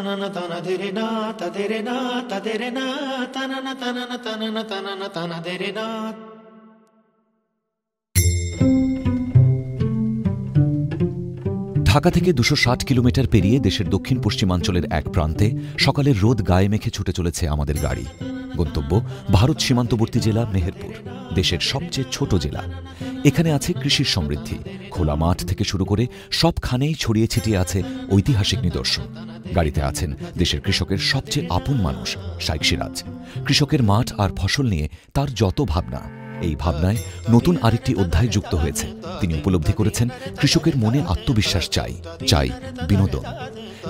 tanana tana dere na ta dere na ta dere na tanana tanana tanana tanana tana dere na। Dhaka থেকে ২৬০ kilometre পেরিয়ে দেশের দক্ষিণ পশ্চিমাঞ্চলের এক প্রান্তে সকালের রোদ গায়ে মেখে ছুটে চলেছে আমাদের গাড়ি। গন্তব্য ভারত সীমান্তবর্তী জেলা মেহেরপুর, দেশের সবচেয়ে ছোট জেলা। এখানে আছে কৃষির সমৃদ্ধি, খোলা মাঠ থেকে শুরু করে সবখানেই ছড়িয়ে ছিটিয়ে আছে ঐতিহাসিক নিদর্শন। গাড়িতে আছেন দেশের কৃষকের সবচেয়ে আপন মানুষ শাইখ সিরাজ। কৃষকের মাঠ আর ফসল নিয়ে তার যত ভাবনা, এই ভাবনায় নতুন আরেকটি অধ্যায় যুক্ত হয়েছে। তিনি উপলব্ধি করেছেন কৃষকের মনে আত্মবিশ্বাস চাই, চাই বিনোদন।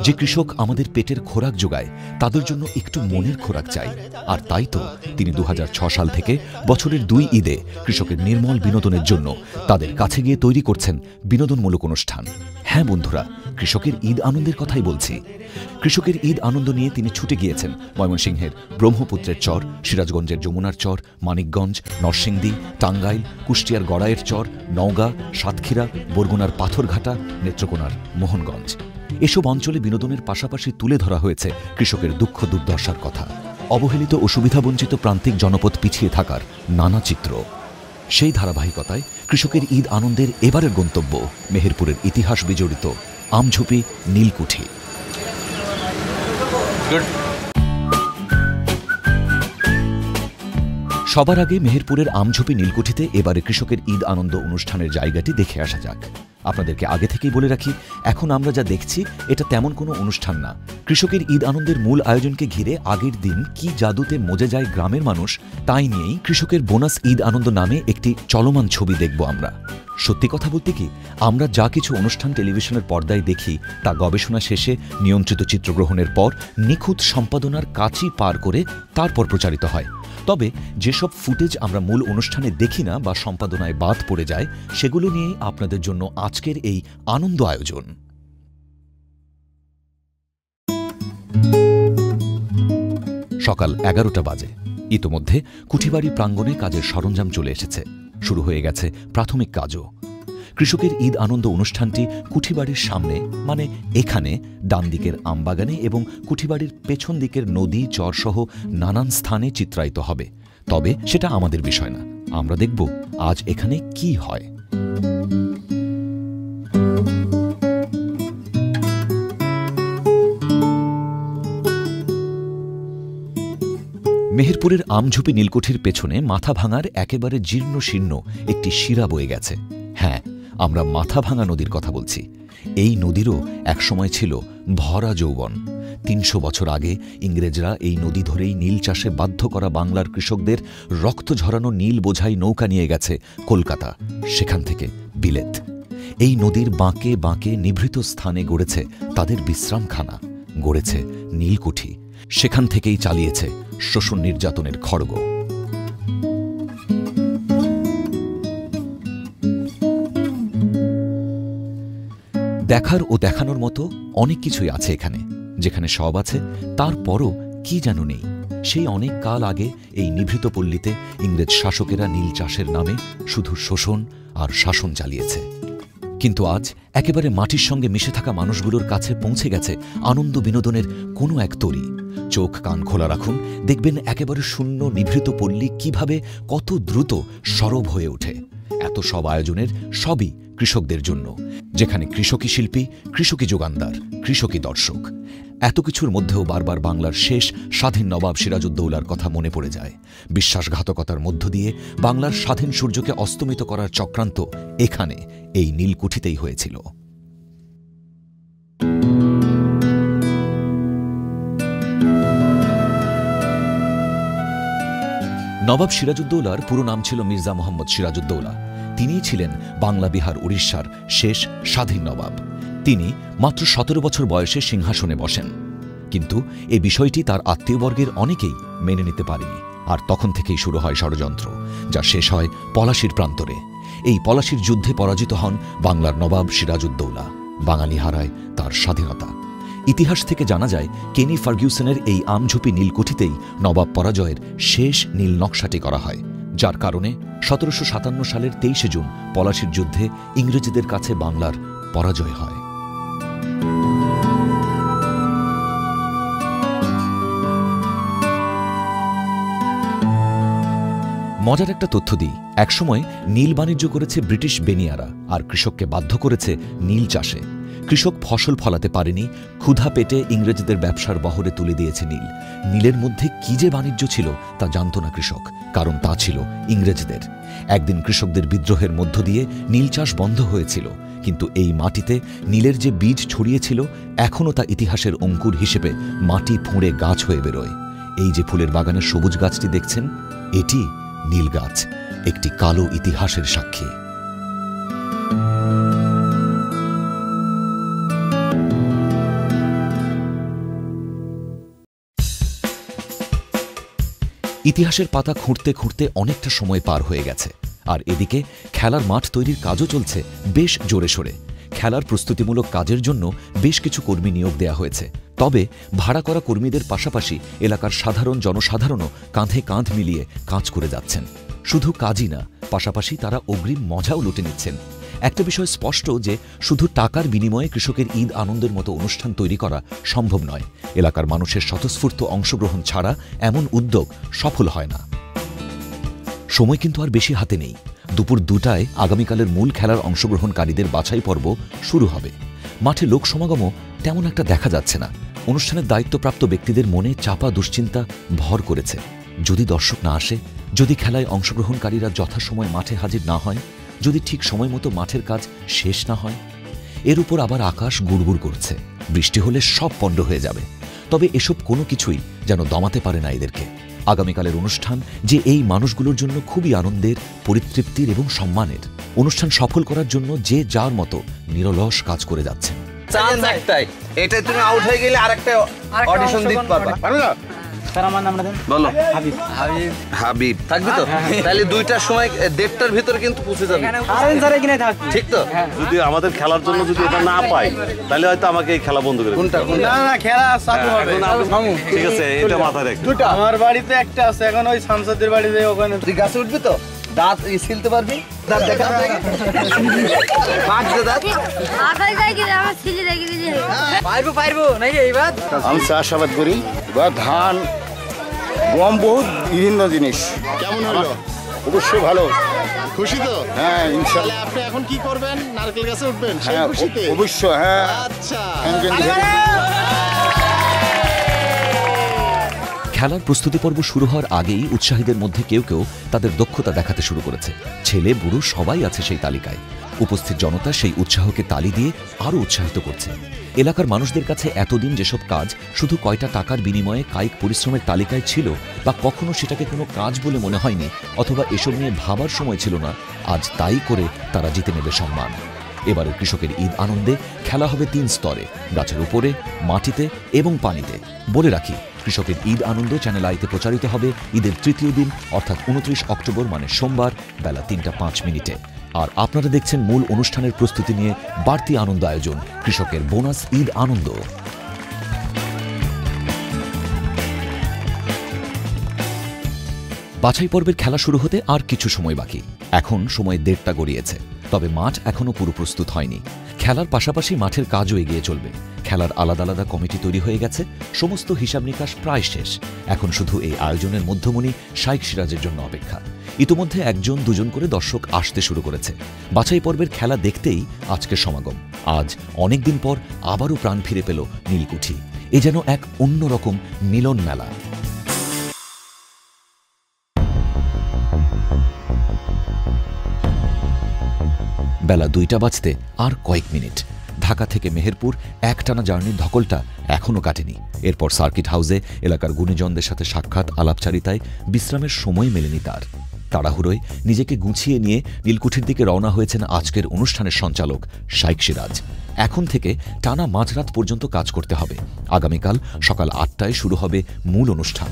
যে কৃষক আমাদের পেটের খোরাক যোগায় তাদের জন্য একটু মনের খোরাক চাই। আর তাই তো তিনি ২০০৬ সাল থেকে বছরের ২ ঈদে কৃষকের নির্মল বিনোদনের জন্য তাদের কাছে গিয়ে তৈরি করছেন বিনোদনমূলক অনুষ্ঠান। হ্যাঁ বন্ধুরা, কৃষকের ঈদ আনন্দের কথাই বলছি। কৃষকের ঈদ আনন্দ নিয়ে তিনি ছুটে গিয়েছেন ময়মনসিংহের ব্রহ্মপুত্রের চর, সিরাজগঞ্জের যমুনার চর, মানিকগঞ্জ, নরসিংদী, টাঙ্গাইল, কুষ্টিয়ার গড়াইয়ের চর, নওগাঁ, সাতক্ষীরা, বরগুনার পাথরঘাটা, নেত্রকোনার মোহনগঞ্জ। এসব অঞ্চলে বিনোদনের পাশাপাশি তুলে ধরা হয়েছে কৃষকের দুঃখ দুর্দশার কথা, অবহেলিত ও সুবিধাবঞ্চিত প্রান্তিক জনপদ পিছিয়ে থাকার নানা চিত্র। সেই ধারাবাহিকতায় কৃষকের ঈদ আনন্দের এবারের গন্তব্য মেহেরপুরের ইতিহাস বিজড়িত আমঝুপি নীলকুঠি। সবার আগে মেহেরপুরের আমঝুপি নীলকুঠিতে এবারে কৃষকের ঈদ আনন্দ অনুষ্ঠানের জায়গাটি দেখে আসা যাক। আপনাদেরকে আগে থেকেই বলে রাখি, এখন আমরা যা দেখছি এটা তেমন কোনো অনুষ্ঠান না। কৃষকের ঈদ আনন্দের মূল আয়োজনকে ঘিরে আগের দিন কি জাদুতে মজে যায় গ্রামের মানুষ, তাই নিয়েই কৃষকের বোনাস ঈদ আনন্দ নামে একটি চলমান ছবি দেখব আমরা। সত্যি কথা বলতে কি, আমরা যা কিছু অনুষ্ঠান টেলিভিশনের পর্দায় দেখি তা গবেষণা শেষে নিয়ন্ত্রিত চিত্রগ্রহণের পর নিখুঁত সম্পাদনার কাঁচি পার করে তারপর প্রচারিত হয়। তবে যেসব ফুটেজ আমরা মূল অনুষ্ঠানে দেখি না বা সম্পাদনায় বাদ পড়ে যায়, সেগুলো নিয়েই আপনাদের জন্য আজকের এই আনন্দ আয়োজন। সকাল ১১টা বাজে। ইতোমধ্যে কুঠিবাড়ি প্রাঙ্গণে কাজের সরঞ্জাম চলে এসেছে, শুরু হয়ে গেছে প্রাথমিক কাজও। কৃষকের ঈদ আনন্দ অনুষ্ঠানটি কুঠিবাড়ির সামনে, মানে এখানে ডান দিকের আমবাগানে এবং কুঠিবাড়ির পেছন দিকের নদী চরসহ নানান স্থানে চিত্রায়িত হবে। তবে সেটা আমাদের বিষয় না, আমরা দেখব আজ এখানে কি হয়। মেহেরপুরের আমঝুপি নীলকুঠির পেছনে মাথা ভাঙার একেবারে জীর্ণ শীর্ণ একটি শিরা বয়ে গেছে। হ্যাঁ, আমরা মাথা ভাঙা নদীর কথা বলছি। এই নদীরও একসময় ছিল ভরা যৌবন। ৩০০ বছর আগে ইংরেজরা এই নদী ধরেই নীল চাষে বাধ্য করা বাংলার কৃষকদের রক্ত ঝরানো নীল বোঝাই নৌকা নিয়ে গেছে কলকাতা, সেখান থেকে বিলেত। এই নদীর বাঁকে বাঁকে নিভৃত স্থানে গড়েছে তাদের বিশ্রামখানা, গড়েছে নীলকুঠি। সেখান থেকেই চালিয়েছে শোষণ নির্যাতনের খড়গ। দেখার ও দেখানোর মতো অনেক কিছুই আছে এখানে। যেখানে সব আছে তারপরও কি যেন নেই। সেই অনেক কাল আগে এই নিভৃত পল্লীতে ইংরেজ শাসকেরা নীল চাষের নামে শুধু শোষণ আর শাসন চালিয়েছে। কিন্তু আজ একেবারে মাটির সঙ্গে মিশে থাকা মানুষগুলোর কাছে পৌঁছে গেছে আনন্দ বিনোদনের কোনো এক তরী। চোখ কান খোলা রাখুন, দেখবেন একেবারে শূন্য নিভৃত পল্লী কিভাবে কত দ্রুত সরব হয়ে ওঠে। এত সব আয়োজনের সবই কৃষকদের জন্য, যেখানে কৃষকই শিল্পী, কৃষকই যোগানদার, কৃষকই দর্শক। এত কিছুর মধ্যেও বারবার বাংলার শেষ স্বাধীন নবাব সিরাজউদ্দৌলার কথা মনে পড়ে যায়। বিশ্বাসঘাতকতার মধ্য দিয়ে বাংলার স্বাধীন সূর্যকে অস্তমিত করার চক্রান্ত এখানে এই নীলকুঠিতেই হয়েছিল। নবাব সিরাজউদ্দৌলার পুরো নাম ছিল মির্জা মোহাম্মদ সিরাজউদ্দৌলা। তিনিই ছিলেন বাংলা, বিহার, উড়িষ্যার শেষ স্বাধীন নবাব। তিনি মাত্র ১৭ বছর বয়সে সিংহাসনে বসেন। কিন্তু এই বিষয়টি তার আত্মীয়বর্গের অনেকেই মেনে নিতে পারেনি। আর তখন থেকেই শুরু হয় ষড়যন্ত্র, যা শেষ হয় পলাশির প্রান্তরে। এই পলাশির যুদ্ধে পরাজিত হন বাংলার নবাব সিরাজউদ্দৌলা। বাঙালি হারায় তার স্বাধীনতা। ইতিহাস থেকে জানা যায়, কেনি ফার্গুসনের এই আমঝুপি নীলকুঠিতেই নবাব পরাজয়ের শেষ নীল নকশাটি করা হয়, যার কারণে ১৭৫৭ সালের ২৩শে জুন পলাশির যুদ্ধে ইংরেজদের কাছে বাংলার পরাজয় হয়। মজার একটা তথ্য দিই, একসময় নীল বাণিজ্য করেছে ব্রিটিশ বেনিয়ারা, আর কৃষককে বাধ্য করেছে নীল চাষে। কৃষক ফসল ফলাতে পারেনি, ক্ষুধা পেটে ইংরেজদের ব্যবসার বহরে তুলে দিয়েছে নীল। নীলের মধ্যে কি যে বাণিজ্য ছিল তা জানত না কৃষক, কারণ তা ছিল ইংরেজদের। একদিন কৃষকদের বিদ্রোহের মধ্য দিয়ে নীল চাষ বন্ধ হয়েছিল, কিন্তু এই মাটিতে নীলের যে বীজ ছড়িয়েছিল এখনও তা ইতিহাসের অঙ্কুর হিসেবে মাটি ফুঁড়ে গাছ হয়ে বেরোয়। এই যে ফুলের বাগানের সবুজ গাছটি দেখছেন, এটি নীল গাছ, একটি কালো ইতিহাসের সাক্ষী। ইতিহাসের পাতা খুঁড়তে খুঁড়তে অনেকটা সময় পার হয়ে গেছে, আর এদিকে খেলার মাঠ তৈরির কাজও চলছে বেশ জোরে সোরে। খেলার প্রস্তুতিমূলক কাজের জন্য বেশ কিছু কর্মী নিয়োগ দেওয়া হয়েছে। তবে ভাড়া করা কর্মীদের পাশাপাশি এলাকার সাধারণ জনসাধারণও কাঁধে কাঁধ মিলিয়ে কাজ করে যাচ্ছেন। শুধু কাজই না, পাশাপাশি তারা অগ্রিম মজাও লুটে নিচ্ছেন। একটা বিষয় স্পষ্ট যে শুধু টাকার বিনিময়ে কৃষকের ঈদ আনন্দের মতো অনুষ্ঠান তৈরি করা সম্ভব নয়। এলাকার মানুষের স্বতঃস্ফূর্ত অংশগ্রহণ ছাড়া এমন উদ্যোগ সফল হয় না। সময় কিন্তু আর বেশি হাতে নেই। দুপুর 2টায় আগামীকালের মূল খেলার অংশগ্রহণকারীদের বাছাই পর্ব শুরু হবে। মাঠে লোক সমাগমও তেমন একটা দেখা যাচ্ছে না। অনুষ্ঠানের দায়িত্বপ্রাপ্ত ব্যক্তিদের মনে চাপা দুশ্চিন্তা ভর করেছে। যদি দর্শক না আসে, যদি খেলায় অংশগ্রহণকারীরা যথাসময় মাঠে হাজির না হয়, যদি ঠিক সময় মতো মাঠের কাজ শেষ না হয়, এর উপর আবার আকাশ গুড়গুড় করছে। বৃষ্টি হলে সব পণ্ড হয়ে যাবে। তবে এসব কোনো কিছুই যেন দমাতে পারে না এদেরকে। আগামীকালের অনুষ্ঠান যে এই মানুষগুলোর জন্য খুবই আনন্দের, পরিতৃপ্তির এবং সম্মানের। অনুষ্ঠান সফল করার জন্য যে যার মতো নিরলস কাজ করে যাচ্ছেন। এটা তুমি আউট হয়ে গেলে আরেকটা অডিশন দিতে পারবা। স্যার আমার নামটা দেন। বলো। হাবিব। হাবিব। হাবিব থাকবি তো? তাহলে 2টার সময় 1:30টার ভিতরে কিন্তু পৌঁছে যাবে। আরেন স্যার এখানে থাকবে। ঠিক তো? যদি আমাদের খেলার জন্য যদি এটা না পাই, তাহলে হয়তো আমাকে এই খেলা বন্ধ করে কোনটা? না না, খেলা চালু হবে। ঠিক আছে, এটা মাথায় রাখো। দুটো আমার বাড়িতে একটা আছে, এখন ওই সামসাদের বাড়িতে ওখানে। তুই গাছে উঠবি তো? দাঁত ছিলতে পারবি? দাঁত দেখা পাঁচ দাঁত আখাই যাই কি আমার ছিলি দেখি দিদি পারবো নাকি এইবার? আমি চাষাবাদ করি, এবার ধান, গম, বহুত বিভিন্ন জিনিস। কেমন হলো? অবশ্যই ভালো। খুশি তো? হ্যাঁ, ইনশাআল্লাহ। তাহলে আপনি এখন কি করবেন? নারকেল গাছে উঠবেন সেই হ্যাঁ, খুশিতে? অবশ্যই। হ্যাঁ, আচ্ছা। খেলার প্রস্তুতি পর্ব শুরু হওয়ার আগেই উৎসাহীদের মধ্যে কেউ কেউ তাদের দক্ষতা দেখাতে শুরু করেছে। ছেলে বুড়ো সবাই আছে সেই তালিকায়। উপস্থিত জনতা সেই উৎসাহকে তালি দিয়ে আরও উৎসাহিত করছে। এলাকার মানুষদের কাছে এতদিন যেসব কাজ শুধু কয়টা টাকার বিনিময়ে কায়িক পরিশ্রমের তালিকায় ছিল, বা কখনো সেটাকে কোনো কাজ বলে মনে হয়নি, অথবা এসব নিয়ে ভাবার সময় ছিল না, আজ তাই করে তারা জিতে নেবে সম্মান। এবারের কৃষকের ঈদ আনন্দে খেলা হবে 3 স্তরে, গাছের উপরে, মাটিতে এবং পানিতে। বলে রাখি, কৃষকের ঈদ আনন্দ চ্যানেল আইতে প্রচারিত হবে ঈদের 3য় দিন, অর্থাৎ 29 অক্টোবর মানে সোমবার বেলা 3:05। আর আপনারা দেখছেন মূল অনুষ্ঠানের প্রস্তুতি নিয়ে বাড়তি আনন্দ আয়োজন, কৃষকের বোনাস ঈদ আনন্দ। বাছাই পর্বের খেলা শুরু হতে আর কিছু সময় বাকি। এখন সময় 1:30টা গড়িয়েছে, তবে মাঠ এখনো পুরো প্রস্তুত হয়নি। খেলার পাশাপাশি মাঠের কাজও এগিয়ে চলবে। খেলার আলাদা আলাদা কমিটি তৈরি হয়ে গেছে, সমস্ত হিসাব নিকাশ প্রায় শেষ। এখন শুধু এই আয়োজনের মধ্যমণি শাইখ সিরাজের জন্য অপেক্ষা। ইতোমধ্যে 1-2 করে দর্শক আসতে শুরু করেছে। বাছাই পর্বের খেলা দেখতেই আজকের সমাগম। আজ অনেকদিন পর আবারও প্রাণ ফিরে পেল নীলকুঠি। এ যেন এক অন্যরকম মিলন মেলা। বেলা 2টা বাজতে আর কয়েক মিনিট। ঢাকা থেকে মেহেরপুর একটানা জার্নির ধকলটা এখনও কাটেনি। এরপর সার্কিট হাউসে এলাকার গুণীজনদের সাথে সাক্ষাৎ, আলাপচারিতায় বিশ্রামের সময় মেলেনি তার। তাড়াহুড়োয় নিজেকে গুছিয়ে নিয়ে নীলকুঠির দিকে রওনা হয়েছেন আজকের অনুষ্ঠানের সঞ্চালক শাইখ সিরাজ। এখন থেকে টানা মাঝরাত পর্যন্ত কাজ করতে হবে। আগামীকাল সকাল 8টায় শুরু হবে মূল অনুষ্ঠান।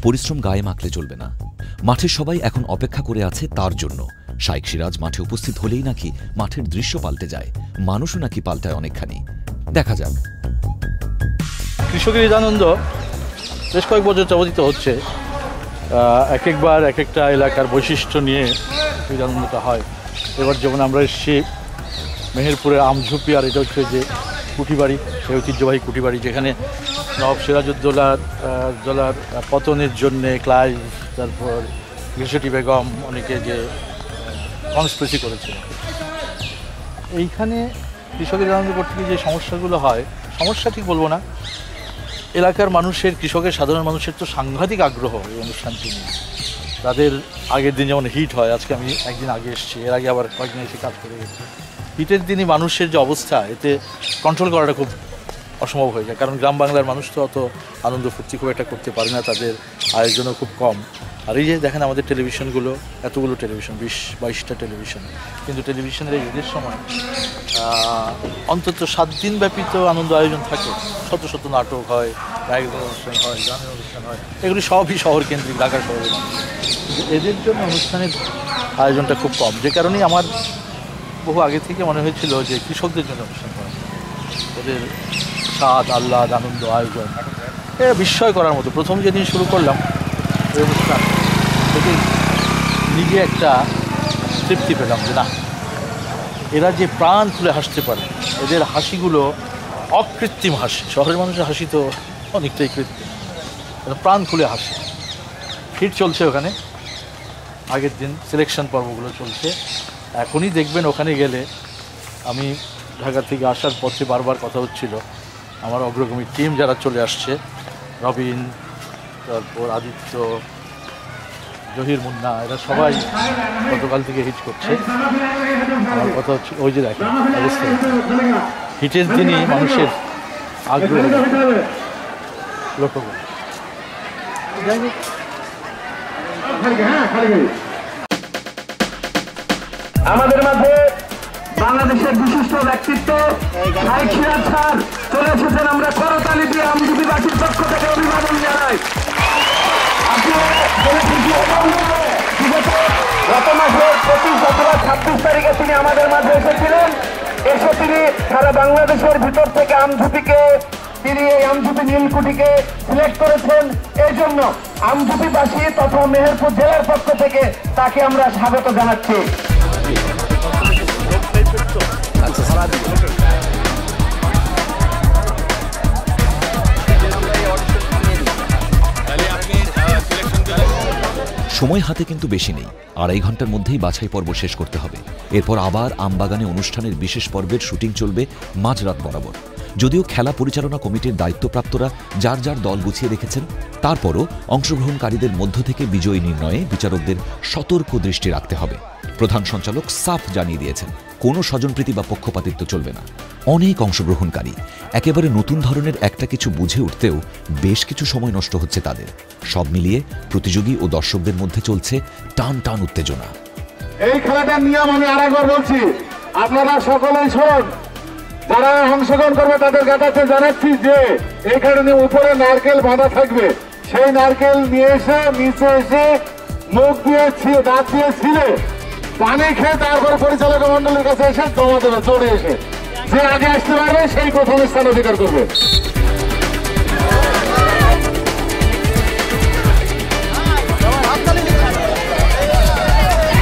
পরিশ্রম গায়ে মাখলে চলবে না। মাঠের সবাই এখন অপেক্ষা করে আছে তার জন্য। শাইখ সিরাজ মাঠে উপস্থিত হলেই নাকি মাঠের দৃশ্য পাল্টে যায়, মানুষও নাকি পাল্টায় অনেকখানি। দেখা যাক। কৃষকের ঈদ আনন্দ বেশ কয়েক বছর যাবতীত হচ্ছে। এক একবার এক একটা এলাকার বৈশিষ্ট্য নিয়ে ঈদ আনন্দটা হয়। এবার যেমন আমরা এসেছি মেহেরপুরের আমঝুপি, আর এটা হচ্ছে যে কুঠিবাড়ি, সেই ঐতিহ্যবাহী কুঠিবাড়ি, যেখানে নবাব সিরাজউদ্দৌলার পতনের জন্যে ক্লাইভ, তারপর ঘিসেটি বেগম অনেকে যে কনস্পিরেসি করেছিল। এইখানে কৃষকের আনন্দ করতে গিয়ে যে সমস্যাগুলো হয়, সমস্যা ঠিক বলবো না, এলাকার মানুষের, কৃষকের, সাধারণ মানুষের তো সাংঘাতিক আগ্রহ এই অনুষ্ঠানটি নিয়ে। তাদের আগের দিন যেমন হিট হয়, আজকে আমি একদিন আগে এসেছি, এর আগে আবার কয়েকদিন এসে কাজ করে গেছি। হিটের দিনই মানুষের যে অবস্থা, এতে কন্ট্রোল করাটা খুব অসম্ভব হয়ে যায়, কারণ গ্রাম বাংলার মানুষ তো অত আনন্দ ফুর্তি খুব একটা করতে পারে না, তাদের আয়োজনও খুব কম। আর এই যে দেখেন আমাদের টেলিভিশনগুলো, এতগুলো টেলিভিশন, 20-22টা টেলিভিশন, কিন্তু টেলিভিশনের এই ঈদের সময় অন্তত 7 দিন ব্যাপী তো আনন্দ আয়োজন থাকে। শত শত নাটক হয়, গায়কের অনুষ্ঠান হয়, গানের অনুষ্ঠান হয়, এগুলি সবই শহর কেন্দ্রিক, ঢাকা শহরের মানুষ। কিন্তু এদের জন্য অনুষ্ঠানের আয়োজনটা খুব কম, যে কারণেই আমার বহু আগে থেকে মনে হয়েছিল যে কৃষকদের জন্য অনুষ্ঠান করা, ওদের স্বাদ, আহ্লাদ, আনন্দ, আয়োজন এটা বিস্ময় করার মতো। প্রথম যেদিন শুরু করলাম এই অনুষ্ঠান, সেদিন নিজে একটা তৃপ্তি পেলাম যে না, এরা যে প্রাণ খুলে হাসতে পারে, এদের হাসিগুলো অকৃত্রিম হাসি। শহরের মানুষের হাসি তো অনেকটাই কৃত্রিম, প্রাণ খুলে হাসি। হিট চলছে ওখানে, আগের দিন সিলেকশন পর্বগুলো চলছে। এখনই দেখবেন ওখানে গেলে, আমি ঢাকা থেকে আসার পথে বারবার কথা হচ্ছিল, আমার অগ্রগামী টিম যারা চলে আসছে, রবিন, তারপর আদিত্য, জহির, মুন্না, এরা সবাই গতকাল থেকে হিট করছে। আমার কথা হচ্ছে, ওই যে দেখেন অবস্থা, হিটের দিনই মানুষের আগ্রহ লক্ষ্য করে। যাই হোক, আমাদের মাঝে বাংলাদেশের বিশিষ্ট ব্যক্তিত্ব শাইখ সিরাজ স্যার চলে এসেছেন। আমরা করতালি দিয়ে আমজুবিবাসীর পক্ষ থেকে অভিবাদন জানাই। গত মাসের 25 অথবা 26 তারিখে তিনি আমাদের মাঝে এসেছিলেন। এসে তিনি সারা বাংলাদেশের ভিতর থেকে আমঝুপিকে, তিনি এই আমঝুপি নীলকুঠিকে সিলেক্ট করেছেন। এই জন্য আমঝুপিবাসী তথা মেহেরপুর জেলার পক্ষ থেকে তাকে আমরা স্বাগত জানাচ্ছি। সময় হাতে কিন্তু বেশি নেই, 2.5 ঘন্টার মধ্যেই বাছাই পর্ব শেষ করতে হবে। এরপর আবার আমবাগানে অনুষ্ঠানের বিশেষ পর্বের শুটিং চলবে মাঝরাত বরাবর। যদিও খেলা পরিচালনা কমিটির দায়িত্বপ্রাপ্তরা যার যার দল গুছিয়ে রেখেছেন, তারপরও অংশগ্রহণকারীদের মধ্য থেকে বিজয়ী নির্ণয়ে বিচারকদের সতর্ক দৃষ্টি রাখতে হবে। প্রধান সঞ্চালক সাফ জানিয়ে দিয়েছেন, কোনো স্বজনপ্রীতি বা পক্ষপাতিত্ব চলবে না। অনেক অংশগ্রহণকারী একেবারে নতুন ধরনের একটা কিছু বুঝে উঠতেও বেশ কিছু সময় নষ্ট হচ্ছে তাদের। সব মিলিয়ে প্রতিযোগী ও দর্শকদের মধ্যে চলছে টান টান উত্তেজনা। এই খেলাটার নিয়ম আমি আরেকবার বলছি, আপনারা সকলেই শোন। যারা অংশগ্রহণ করবে তাদের কাছে জানাচ্ছি যে এইখানে উপরে নারকেল বাঁধা থাকবে, সেই নারকেল নিয়ে এসে নিচে এসে মুখ দিয়ে দাঁত দিয়ে ছিলে পানি খেয়ে তারপর পরিচালক মন্ডলীর কাছে এসে জমা দেবে। চড়ে এসে যে আগে আসতে পারবে সেই প্রথম স্থান অধিকার করবে।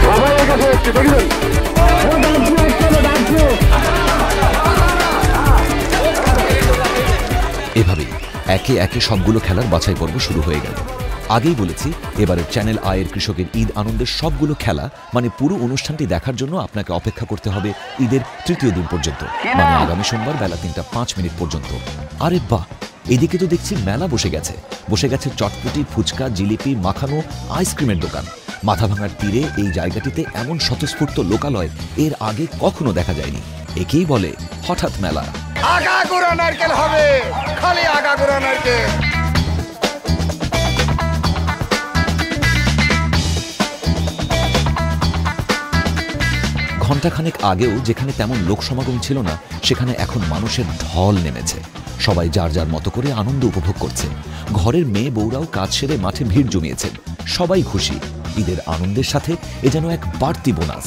সবাই এর কাছে এসছে, দেখবেন এভাবেই একে একে সবগুলো খেলার বাছাই পর্ব শুরু হয়ে গেল। আগেই বলেছি, এবারের চ্যানেল আয়ের কৃষকের ঈদ আনন্দের সবগুলো খেলা মানে পুরো অনুষ্ঠানটি দেখার জন্য আপনাকে অপেক্ষা করতে হবে ঈদের 3য় দিন পর্যন্ত, মানে আগামী সোমবার বেলা 3টা 5 মিনিট পর্যন্ত। আরে বাহ, এদিকে তো দেখছি মেলা বসে গেছে চটপটি, ফুচকা, জিলিপি, মাখানো, আইসক্রিমের দোকান। মাথাভাঙার তীরে এই জায়গাটিতে এমন স্বতঃস্ফূর্ত লোকালয় এর আগে কখনো দেখা যায়নি। একেই বলে হঠাৎ মেলা। আগাগোড়া নারকেল হবে, খালি আগাগোড়া নারকেল। ঘণ্টাখানেক আগেও যেখানে তেমন লোক সমাগম ছিল না, সেখানে এখন মানুষের ঢল নেমেছে। সবাই যার যার মতো করে আনন্দ উপভোগ করছে। ঘরের মেয়ে বউরাও কাজ সেরে মাঠে ভিড় জমিয়েছেন। সবাই খুশি। ঈদের আনন্দের সাথে এ যেন এক বাড়তি বোনাস।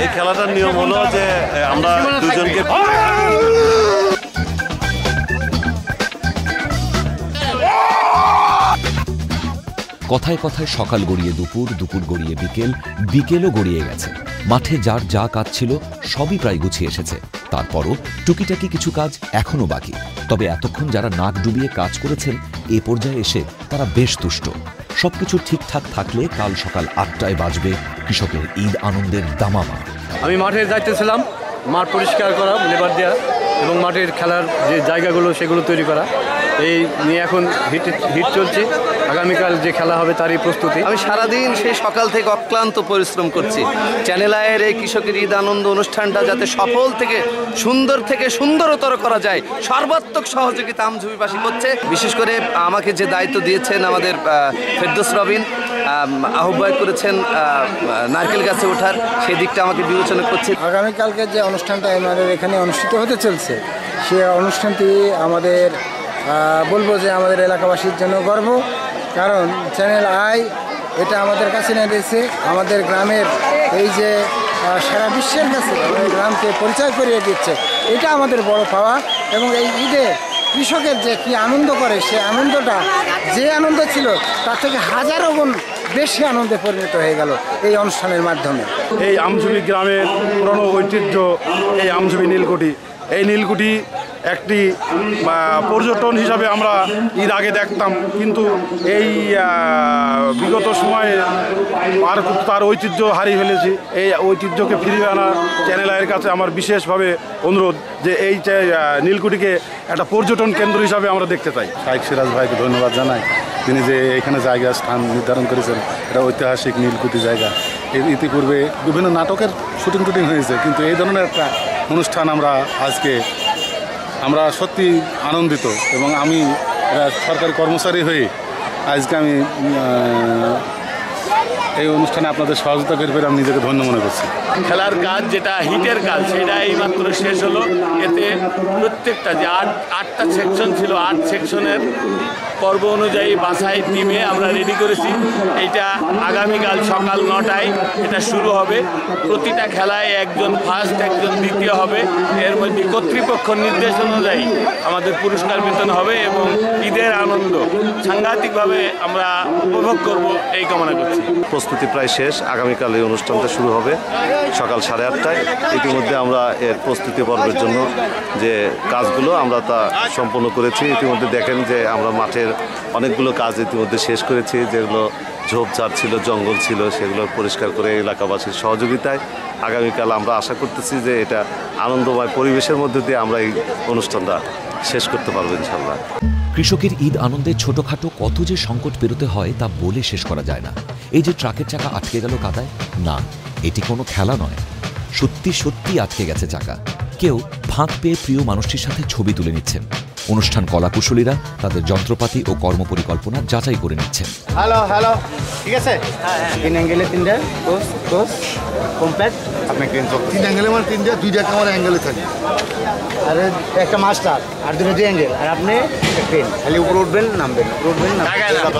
এই খেলাটার নিয়ম হলো যে আমরা দুজনকে কথায় কথায় সকাল গড়িয়ে দুপুর, দুপুর গড়িয়ে বিকেল, বিকেলও গড়িয়ে গেছে। মাঠে যার যা কাজ ছিল সবই প্রায় গুছিয়ে এসেছে। তারপরও টুকিটাকি কিছু কাজ এখনো বাকি। তবে এতক্ষণ যারা নাক ডুবিয়ে কাজ করেছেন এ পর্যায়ে এসে তারা বেশ তুষ্ট। সবকিছু ঠিকঠাক থাকলে কাল সকাল 8টায় বাজবে কৃষকের ঈদ আনন্দের দামামা। আমি মাঠের দায়িত্বে ছিলাম, মাঠ পরিষ্কার করা, লেবার দেওয়া এবং মাঠের খেলার যে জায়গাগুলো সেগুলো তৈরি করা। এই নিয়ে এখন হিট চলছে। আগামীকাল যে খেলা হবে তারই প্রস্তুতি। আমি সারাদিন সেই সকাল থেকে অক্লান্ত পরিশ্রম করছি চ্যানেল আয়ের এই কৃষকের ঈদ আনন্দ অনুষ্ঠানটা যাতে সফল থেকে সুন্দরতর করা যায়, সর্বাত্মক সহযোগিতা আমঝুপিবাসী করছে। বিশেষ করে আমাকে যে দায়িত্ব দিয়েছেন আমাদের ফেরদৌস রবিন, আহ্বায়ক করেছেন নারকেল গাছে ওঠার, সেই দিকটা আমাকে বিবেচনা করছে। আগামীকালকে যে অনুষ্ঠানটা আমাদের এখানে অনুষ্ঠিত হতে চলছে, সে অনুষ্ঠানটি আমাদের বলবো যে আমাদের এলাকাবাসীর জন্য গর্ব। কারণ চ্যানেল আই এটা আমাদের কাছে নিয়ে দিয়েছে, আমাদের গ্রামের এই যে সারা বিশ্বের কাছে আমাদের গ্রামকে পরিচয় করিয়ে দিচ্ছে, এটা আমাদের বড় পাওয়া। এবং এই ঈদে কৃষকের যে কি আনন্দ করে, সে আনন্দটা যে আনন্দ ছিল তার থেকে হাজারো গুণ বেশি আনন্দে পরিণত হয়ে গেল এই অনুষ্ঠানের মাধ্যমে। এই আমঝুপি গ্রামের পুরনো ঐতিহ্য এই আমঝুপি নীলকুঠি, এই নীলকুঠি একটি পর্যটন হিসাবে আমরা ঈদ আগে দেখতাম, কিন্তু এই বিগত সময়ে তার ঐতিহ্য হারিয়ে ফেলেছি। এই ঐতিহ্যকে ফিরিয়ে আনা চ্যানেল আইয়ের কাছে আমার বিশেষভাবে অনুরোধ যে এই নীলকুঠিকে একটা পর্যটন কেন্দ্র হিসাবে আমরা দেখতে চাই। শাইখ সিরাজ ভাইকে ধন্যবাদ জানাই, তিনি যে এখানে জায়গা স্থান নির্ধারণ করেছেন। এটা ঐতিহাসিক নীলকুঠি জায়গা। ইতিপূর্বে বিভিন্ন নাটকের শুটিং হয়েছে, কিন্তু এই ধরনের একটা অনুষ্ঠান আমরা সত্যি আনন্দিত। এবং আমি সরকারি কর্মচারী হয়ে আজকে আমি এই অনুষ্ঠানে আপনাদের সহযোগিতা করে পেরে আমি নিজেকে ধন্য মনে করছি। খেলার কাজ যেটা হিটের কাজ সেটা এইমাত্র শেষ হলো। এতে প্রত্যেকটা যে আটটা সেকশন ছিল, 8 সেকশনের পর্ব অনুযায়ী বাছাই টিমে আমরা রেডি করেছি। এইটা আগামীকাল সকাল 9টায় এটা শুরু হবে। প্রতিটা খেলায় একজন ফার্স্ট একজন দ্বিতীয় হবে। এর মধ্যে কর্তৃপক্ষ নির্দেশ অনুযায়ী আমাদের পুরস্কার বিতরণ হবে এবং ঈদের আনন্দ সাংঘাতিকভাবে আমরা উপভোগ করব এই কামনা করছি। প্রস্তুতি প্রায় শেষ, আগামীকাল এই অনুষ্ঠানটা শুরু হবে সকাল 8:30টায়। ইতিমধ্যে আমরা এর প্রস্তুতি পর্বের জন্য যে কাজগুলো আমরা তা সম্পন্ন করেছি। ইতিমধ্যে দেখেন যে আমরা মাঠের অনেকগুলো কাজ ইতিমধ্যে শেষ করেছি। যেগুলো ঝোপঝাড় ছিল, জঙ্গল ছিল, সেগুলো পরিষ্কার করে এলাকাবাসীর সহযোগিতায় আগামীকাল আমরা আশা করতেছি যে এটা আনন্দময় পরিবেশের মধ্যে দিয়ে আমরা এই অনুষ্ঠানটা শেষ করতে পারবো ইনশাল্লাহ। কৃষকের ঈদ আনন্দে ছোটখাটো কত যে সংকট পেরোতে হয় তা বলে শেষ করা যায় না। এই যে ট্রাকের চাকা আটকে গেল কাদায়, না এটি কোনো খেলা নয়, সত্যি আটকে গেছে চাকা। কেউ ফাঁক পেয়ে প্রিয় মানুষটির সাথে ছবি তুলে নিচ্ছেন। অনুষ্ঠান কলাকুশলীরা তাদের যন্ত্রপাতি ও কর্মপরিকল্পনা যাচাই করে নিচ্ছেন। হ্যালো, ঠিক আছে? হ্যাঁ, 3 অ্যাঙ্গেলে 3টা কোর্স কমপ্লিট। আপনি 3 অ্যাঙ্গেলে মানে 3টা 2টা ক্যামেরা অ্যাঙ্গেলে থাকে, আর একটা মাস্টার আর 2টা অ্যাঙ্গেল, আর আপনি পেন খালি উপরে উঠবেন নামবেন।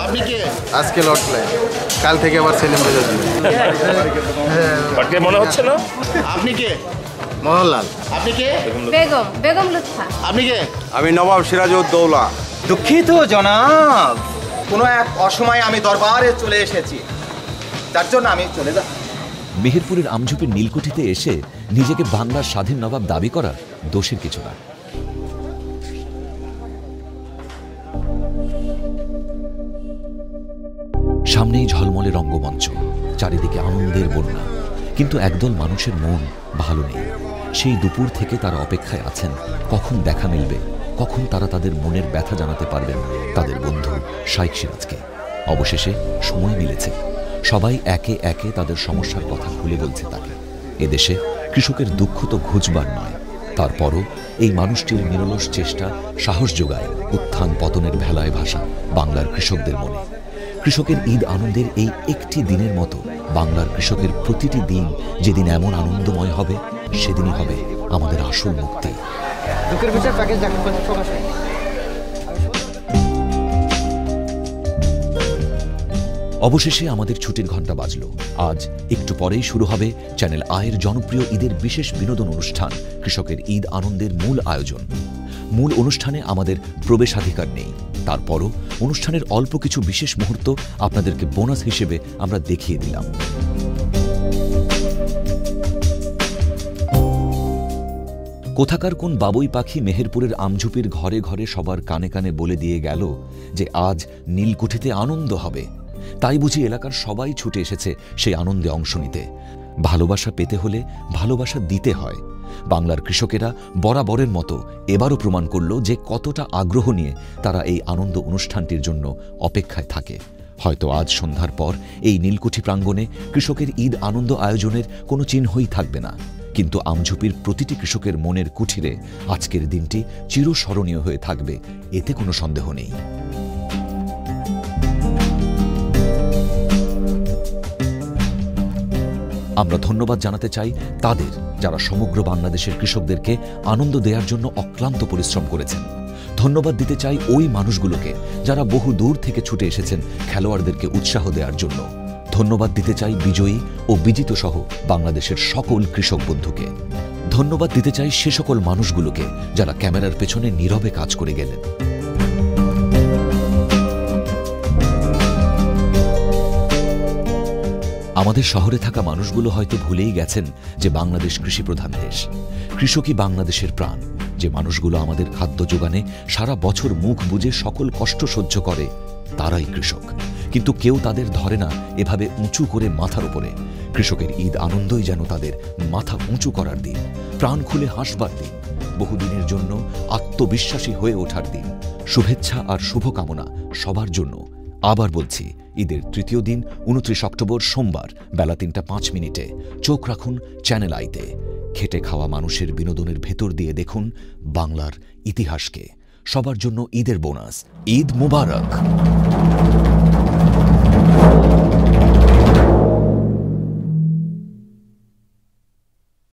আপনি কে? আজকে লট প্লে, কাল থেকে আবার সেলিম বেজে যাবে। মনে হচ্ছে না? আপনি কে? মোহনলাল। আপনি কে? বেগম লুৎফা। আপনি কে? আমি নবাব সিরাজউদ্দৌলা। দুঃখিত জনাব, কোনো এক অসময়ে আমি দরবারে চলে এসেছি, তার জন্য আমি চলে যাব। মেহেরপুরের আমঝুপির নীলকুঠিতে এসে নিজেকে বাংলার স্বাধীন নবাব দাবি করা দোষের কিছু না। সামনেই ঝলমলে রঙ্গমঞ্চ, চারিদিকে আনন্দের বন্যা, কিন্তু একদল মানুষের মন ভালো নেই। সেই দুপুর থেকে তারা অপেক্ষায় আছেন কখন দেখা মিলবে, কখন তারা তাদের মনের ব্যথা জানাতে পারবেন তাদের বন্ধু শাইখ সিরাজকে। অবশেষে সময় মিলেছে, সবাই একে একে তাদের সমস্যার কথা খুলে বলছে তাকে। এদেশে কৃষকের দুঃখ তো ঘুচবার নয়, তারপরও এই মানুষটির নিরলস চেষ্টা সাহস যোগায় উত্থান পতনের ভেলায় ভাসা বাংলার কৃষকদের মনে। কৃষকের ঈদ আনন্দের এই একটি দিনের মতো বাংলার কৃষকের প্রতিটি দিন যেদিন এমন আনন্দময় হবে, সেদিনই হবে আমাদের আসল মুক্তি। অবশেষে আমাদের ছুটির ঘন্টা বাজল। আজ একটু পরেই শুরু হবে চ্যানেল আয়ের জনপ্রিয় ঈদের বিশেষ বিনোদন অনুষ্ঠান কৃষকের ঈদ আনন্দের মূল আয়োজন। মূল অনুষ্ঠানে আমাদের প্রবেশাধিকার নেই, তারপরও অনুষ্ঠানের অল্প কিছু বিশেষ মুহূর্ত আপনাদেরকে বোনাস হিসেবে আমরা দেখিয়ে দিলাম। কোথাকার কোন বাবুই পাখি মেহেরপুরের আমঝুপির ঘরে ঘরে সবার কানে কানে বলে দিয়ে গেল যে আজ নীলকুঠিতে আনন্দ হবে। তাই বুঝি এলাকার সবাই ছুটে এসেছে সেই আনন্দে অংশ নিতে। ভালোবাসা পেতে হলে ভালোবাসা দিতে হয়। বাংলার কৃষকেরা বরাবরের মতো এবারও প্রমাণ করল যে কতটা আগ্রহ নিয়ে তারা এই আনন্দ অনুষ্ঠানটির জন্য অপেক্ষায় থাকে। হয়তো আজ সন্ধ্যার পর এই নীলকুঠি প্রাঙ্গণে কৃষকের ঈদ আনন্দ আয়োজনের কোনো চিহ্নই থাকবে না, কিন্তু আমঝুপির প্রতিটি কৃষকের মনের কুঠিরে আজকের দিনটি চিরস্মরণীয় হয়ে থাকবে, এতে কোনো সন্দেহ নেই। আমরা ধন্যবাদ জানাতে চাই তাদের যারা সমগ্র বাংলাদেশের কৃষকদেরকে আনন্দ দেওয়ার জন্য অক্লান্ত পরিশ্রম করেছেন। ধন্যবাদ দিতে চাই ওই মানুষগুলোকে যারা বহু দূর থেকে ছুটে এসেছেন খেলোয়াড়দেরকে উৎসাহ দেওয়ার জন্য। ধন্যবাদ দিতে চাই বিজয়ী ও বিজিত সহ বাংলাদেশের সকল কৃষক বন্ধুকে। ধন্যবাদ দিতে চাই সে সকল মানুষগুলোকে যারা ক্যামেরার পেছনে নীরবে কাজ করে গেলেন। আমাদের শহরে থাকা মানুষগুলো হয়তো ভুলেই গেছেন যে বাংলাদেশ কৃষিপ্রধান দেশ। কৃষকই বাংলাদেশের প্রাণ। যে মানুষগুলো আমাদের খাদ্য যোগানে সারা বছর মুখ বুজে সকল কষ্ট সহ্য করে তারাই কৃষক, কিন্তু কেউ তাদের ধরে না এভাবে উঁচু করে মাথার উপরে। কৃষকের ঈদ আনন্দই যেন তাদের মাথা উঁচু করার দিন, প্রাণ খুলে হাসবার দিন, বহুদিনের জন্য আত্মবিশ্বাসী হয়ে ওঠার দিন। শুভেচ্ছা আর শুভকামনা সবার জন্য। আবার বলছি, ঈদের তৃতীয় দিন 29 অক্টোবর সোমবার বেলা 3টা 5 মিনিটে চোখ রাখুন চ্যানেল আইতে। খেটে খাওয়া মানুষের বিনোদনের ভেতর দিয়ে দেখুন বাংলার ইতিহাসকে। সবার জন্য ঈদের বোনাস। ঈদ মুবারক।